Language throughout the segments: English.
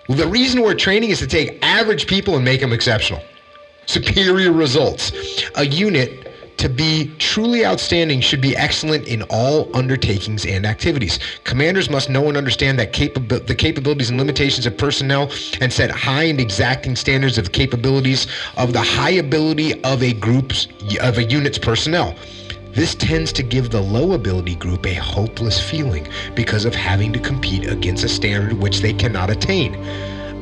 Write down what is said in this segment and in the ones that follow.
Well, the reason we're training is to take average people and make them exceptional. Superior results. A unit, to be truly outstanding, should be excellent in all undertakings and activities. Commanders must know and understand that the capabilities and limitations of personnel and set high and exacting standards of capabilities of the high ability of a unit's personnel. This tends to give the low ability group a hopeless feeling because of having to compete against a standard which they cannot attain.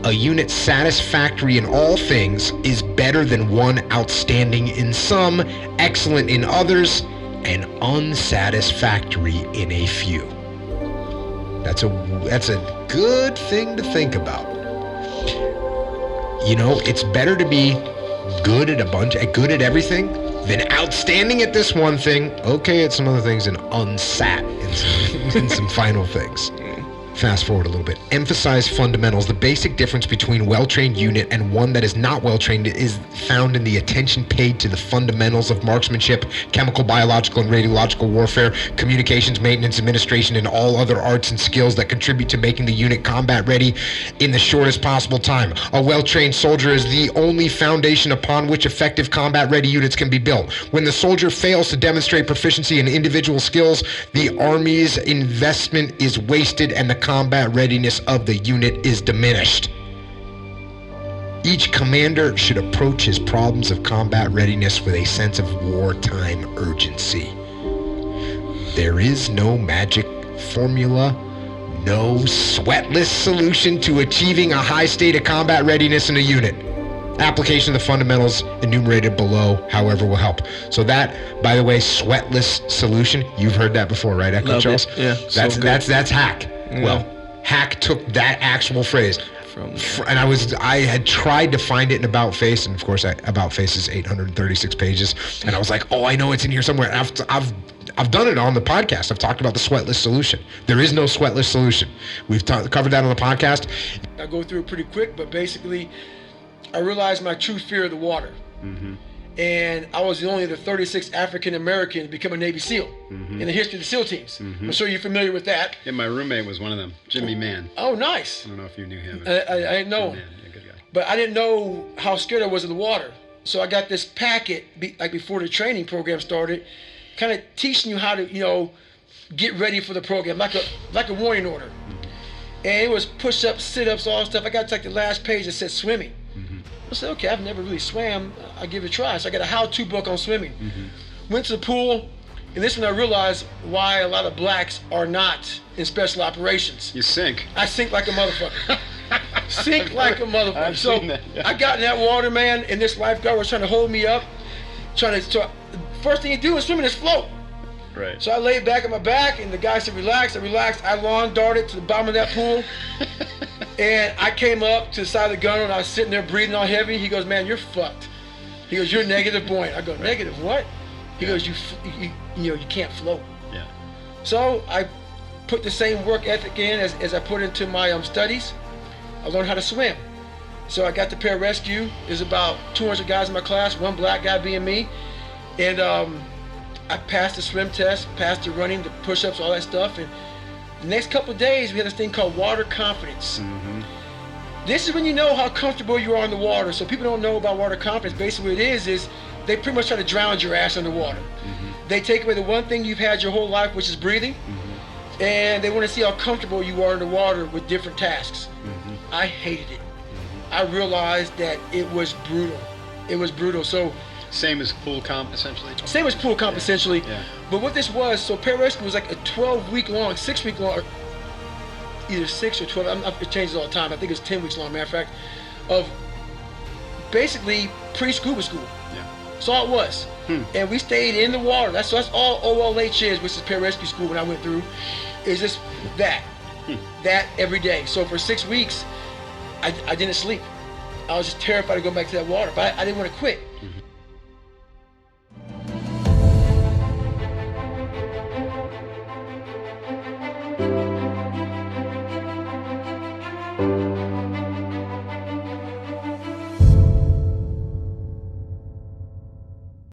A unit satisfactory in all things is better than one outstanding in some, excellent in others, and unsatisfactory in a few. That's a good thing to think about. You know, it's better to be good at everything than outstanding at this one thing, okay at some other things, and unsat in some final things. Fast forward a little bit. Emphasize fundamentals. The basic difference between a well-trained unit and one that is not well-trained is found in the attention paid to the fundamentals of marksmanship, chemical, biological, and radiological warfare, communications, maintenance, administration, and all other arts and skills that contribute to making the unit combat ready in the shortest possible time. A well-trained soldier is the only foundation upon which effective combat-ready units can be built. When the soldier fails to demonstrate proficiency in individual skills, the Army's investment is wasted and the combat readiness of the unit is diminished. Each commander should approach his problems of combat readiness with a sense of wartime urgency. There is no magic formula, no sweatless solution to achieving a high state of combat readiness in a unit. Application of the fundamentals enumerated below, however, will help. So that, by the way, sweatless solution, you've heard that before, right, Echo Charles? Yeah. That's hack. Yeah. Well, hack took that actual phrase and I had tried to find it in About Face, and of course, About Face is 836 pages, and I was like, oh, I know it's in here somewhere. I've done it on the podcast. I've talked about the sweatless solution. There is no sweatless solution. We've covered that on the podcast. I go through it pretty quick, but basically, I realized my true fear of the water. Mm-hmm. And I was the only of the 36 African Americans to become a Navy SEAL in the history of the SEAL teams. Mm-hmm. I'm sure you're familiar with that. Yeah, my roommate was one of them, Jimmy Mann. Oh, nice. I don't know if you knew him. I didn't know him. Yeah, good guy. But I didn't know how scared I was of the water. So I got this packet, like before the training program started, kind of teaching you how to, get ready for the program, like a warning order. Mm-hmm. And it was push-ups, sit-ups, all that stuff. I got to like the last page that said swimming. Mm-hmm. I said, okay, I've never really swam. I'll give it a try. So I got a how-to book on swimming. Mm-hmm. Went to the pool, and this is when I realized why a lot of blacks are not in special operations. You sink. I sink like a motherfucker. Sink like a motherfucker. So I got in that water, man, and this lifeguard was trying to hold me up. First thing you do in swimming is float. Right. So I laid back on my back, and the guy said, relax. I relaxed. I lawn darted to the bottom of that pool. And I came up to the side of the gunwale, and I was sitting there breathing all heavy. He goes, man, you're fucked. He goes, you're negative buoyant. I go, negative what? He goes, you can't float. Yeah. So I put the same work ethic in as I put into my studies. I learned how to swim. So I got the pararescue. There's about 200 guys in my class, one black guy being me. And I passed the swim test, passed the running, the push-ups, all that stuff. And the next couple of days, we had this thing called water confidence. Mm-hmm. This is when you know how comfortable you are in the water. So people don't know about water confidence. Basically what it is they pretty much try to drown your ass underwater. Mm-hmm. They take away the one thing you've had your whole life, which is breathing. Mm-hmm. And they want to see how comfortable you are in the water with different tasks. Mm-hmm. I hated it. Mm-hmm. I realized that it was brutal. It was brutal. So same as pool comp, essentially? Same as pool comp, essentially. Yeah. But what this was, so pararescue was like a 12-week long, 6-week long, either 6 or 12, it changes all the time. I think it's 10 weeks long, matter of fact, of basically pre-scuba school. Yeah. That's all it was. And we stayed in the water. That's all OLH is, which is pararescue school when I went through, is just that every day. So for 6 weeks, I didn't sleep. I was just terrified to go back to that water, but I didn't want to quit.